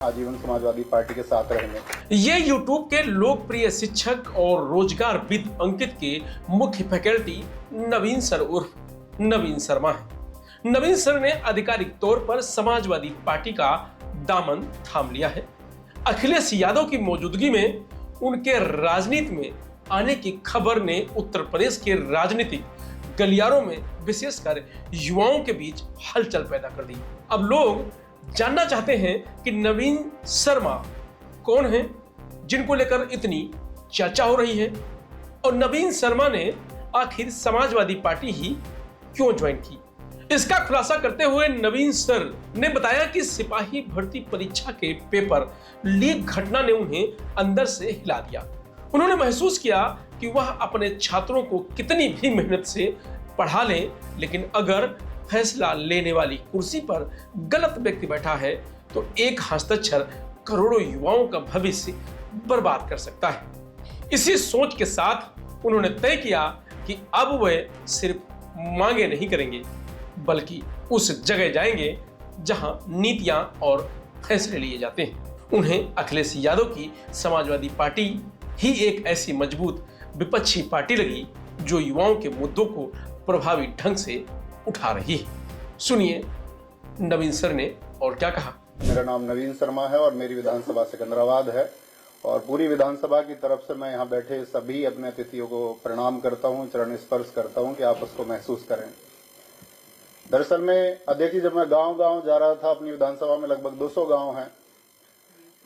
आजीवन समाजवादी पार्टी के साथ रहेंगे। ये यूट्यूब के लोकप्रिय शिक्षक और रोजगारविद अंकित के मुख्य फैकल्टी नवीन सर उर्फ नवीन शर्मा है। नवीन सर ने आधिकारिक तौर पर समाजवादी पार्टी का दामन थाम लिया है। अखिलेश यादव की मौजूदगी में उनके राजनीति में आने की खबर ने उत्तर प्रदेश के राजनीतिक गलियारों में विशेषकर युवाओं के बीच हलचल पैदा कर दी। अब लोग जानना चाहते हैं कि नवीन शर्मा कौन हैं जिनको लेकर इतनी चर्चा हो रही है, और नवीन शर्मा ने आखिर समाजवादी पार्टी ही क्यों ज्वाइन की। इसका खुलासा करते हुए नवीन सर ने बताया कि सिपाही भर्ती परीक्षा के पेपर लीक घटना ने उन्हें अंदर से हिला दिया। उन्होंने महसूस किया कि वह अपने छात्रों को कितनी भी मेहनत से पढ़ा लें, लेकिन अगर फैसला लेने वाली कुर्सी पर गलत व्यक्ति बैठा है तो एक हस्ताक्षर करोड़ों युवाओं का भविष्य बर्बाद कर सकता है। इसी सोच के साथ उन्होंने तय किया कि अब वे सिर्फ मांगे नहीं करेंगे, बल्कि उस जगह जाएंगे जहां नीतियां और फैसले लिए जाते हैं। उन्हें अखिलेश यादव की समाजवादी पार्टी ही एक ऐसी मजबूत विपक्षी पार्टी लगी जो युवाओं के मुद्दों को प्रभावी ढंग से उठा रही है। सुनिए नवीन सर ने और क्या कहा। मेरा नाम नवीन शर्मा है और मेरी विधानसभा सिकंदराबाद है, और पूरी विधानसभा की तरफ से मैं यहाँ बैठे सभी अपने अतिथियों को प्रणाम करता हूँ, चरण स्पर्श करता हूँ कि आप उसको महसूस करें। दरअसल में देखिए, जब मैं गांव-गांव जा रहा था, अपनी विधानसभा में लगभग 200 गांव हैं,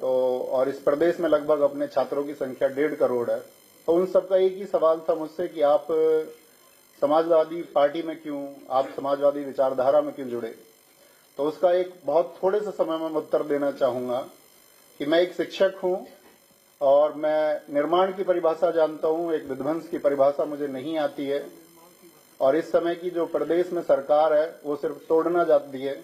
तो और इस प्रदेश में लगभग अपने छात्रों की संख्या 1.5 करोड़ है, तो उन सबका एक ही सवाल था मुझसे कि आप समाजवादी पार्टी में क्यों, आप समाजवादी विचारधारा में क्यों जुड़े। तो उसका एक बहुत थोड़े से समय में उत्तर देना चाहूंगा कि मैं एक शिक्षक हूं और मैं निर्माण की परिभाषा जानता हूं, एक विध्वंस की परिभाषा मुझे नहीं आती है। और इस समय की जो प्रदेश में सरकार है वो सिर्फ तोड़ना चाहती है,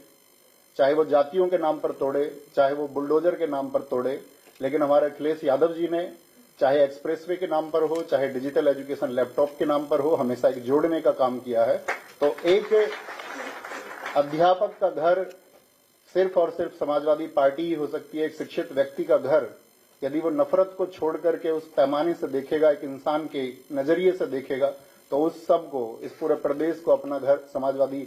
चाहे वो जातियों के नाम पर तोड़े, चाहे वो बुलडोजर के नाम पर तोड़े। लेकिन हमारे अखिलेश यादव जी ने चाहे एक्सप्रेसवे के नाम पर हो, चाहे डिजिटल एजुकेशन लैपटॉप के नाम पर हो, हमेशा एक जोड़ने का काम किया है। तो एक अध्यापक का घर सिर्फ और सिर्फ समाजवादी पार्टी ही हो सकती है। एक शिक्षित व्यक्ति का घर यदि वो नफरत को छोड़ करके उस पैमाने से देखेगा, एक इंसान के नजरिए से देखेगा, तो उस सबको, इस पूरे प्रदेश को अपना घर समाजवादी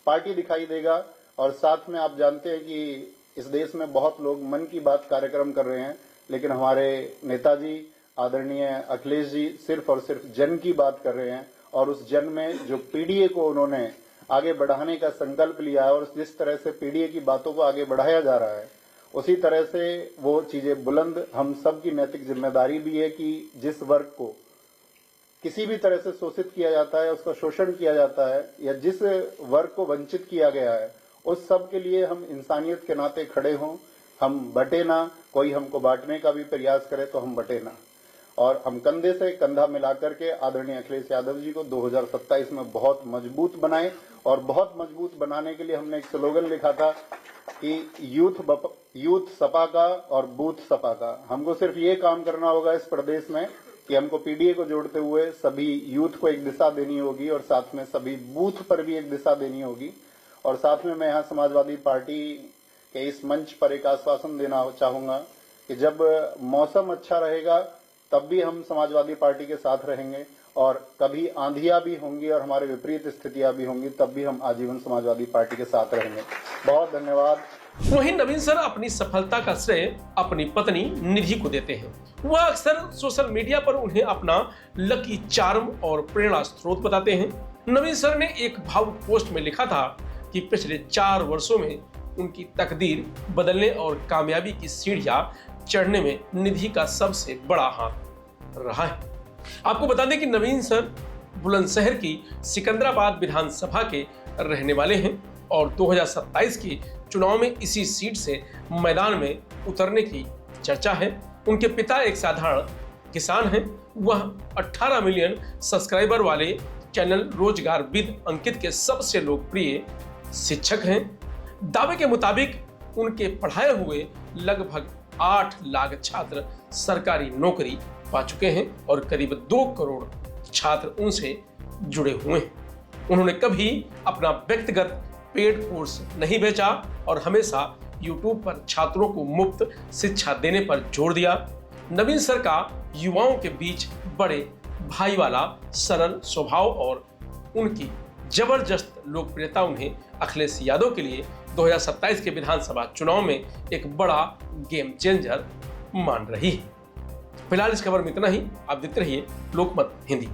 पार्टी दिखाई देगा। और साथ में आप जानते हैं कि इस देश में बहुत लोग मन की बात कार्यक्रम कर रहे हैं, लेकिन हमारे नेताजी आदरणीय अखिलेश जी सिर्फ और सिर्फ जन की बात कर रहे हैं। और उस जन में जो पीडीए को उन्होंने आगे बढ़ाने का संकल्प लिया है, और जिस तरह से पीडीए की बातों को आगे बढ़ाया जा रहा है, उसी तरह से वो चीजें बुलंद हम सब की नैतिक जिम्मेदारी भी है कि जिस वर्ग को किसी भी तरह से शोषित किया जाता है, उसका शोषण किया जाता है, या जिस वर्ग को वंचित किया गया है, उस सब के लिए हम इंसानियत के नाते खड़े हों। हम बटे ना, कोई हमको बांटने का भी प्रयास करे तो हम बटे ना, और हम कंधे से कंधा मिलाकर के आदरणीय अखिलेश यादव जी को 2027 में बहुत मजबूत बनाएं। और बहुत मजबूत बनाने के लिए हमने एक स्लोगन लिखा था कि यूथ सपा का और बूथ सपा का। हमको सिर्फ ये काम करना होगा इस प्रदेश में कि हमको पीडीए को जोड़ते हुए सभी यूथ को एक दिशा देनी होगी, और साथ में सभी बूथ पर भी एक दिशा देनी होगी। और साथ में मैं यहाँ समाजवादी पार्टी के इस मंच पर एक आश्वासन देना चाहूंगा कि जब मौसम अच्छा रहेगा तब भी हम समाजवादी पार्टी के साथ रहेंगे, और कभी आंधियां भी होंगी और हमारे विपरीत स्थितियां भी होंगी, तब भी हम आजीवन समाजवादी पार्टी के साथ रहेंगे। बहुत धन्यवाद। वहीं नवीन सर अपनी सफलता का श्रेय अपनी पत्नी निधि को देते हैं। वह अक्सर सोशल मीडिया पर उन्हें अपना लकी चार्म और प्रेरणा स्रोत बताते हैं। नवीन सर ने एक भावुक पोस्ट में लिखा था कि पिछले 4 वर्षों में उनकी तकदीर बदलने और कामयाबी की सीढ़ियां चढ़ने में निधि का सबसे बड़ा हाथ रहा है। आपको बता दें कि नवीन सर बुलंदशहर की सिकंदराबाद विधानसभा के रहने वाले हैं, और 2027 के चुनाव में इसी सीट से मैदान में उतरने की चर्चा है। उनके पिता एक साधारण किसान हैं। वह 18 मिलियन सब्सक्राइबर वाले चैनल रोजगारविद अंकित के सबसे लोकप्रिय शिक्षक हैं। दावे के मुताबिक उनके पढ़ाए हुए लगभग 8 लाख छात्र सरकारी नौकरी पा चुके हैं, और करीब 2 करोड़ छात्र उनसे जुड़े हुए हैं। उन्होंने कभी अपना व्यक्तिगत पेड कोर्स नहीं बेचा और हमेशा यूट्यूब पर छात्रों को मुफ्त शिक्षा देने पर जोर दिया। नवीन सर का युवाओं के बीच बड़े भाई वाला सरल स्वभाव और उनकी जबरदस्त लोकप्रियता उन्हें अखिलेश यादव के लिए 2027 के विधानसभा चुनाव में एक बड़ा गेम चेंजर मान रही है। फिलहाल इस खबर में इतना ही। आप देखते रहिए लोकमत हिंदी।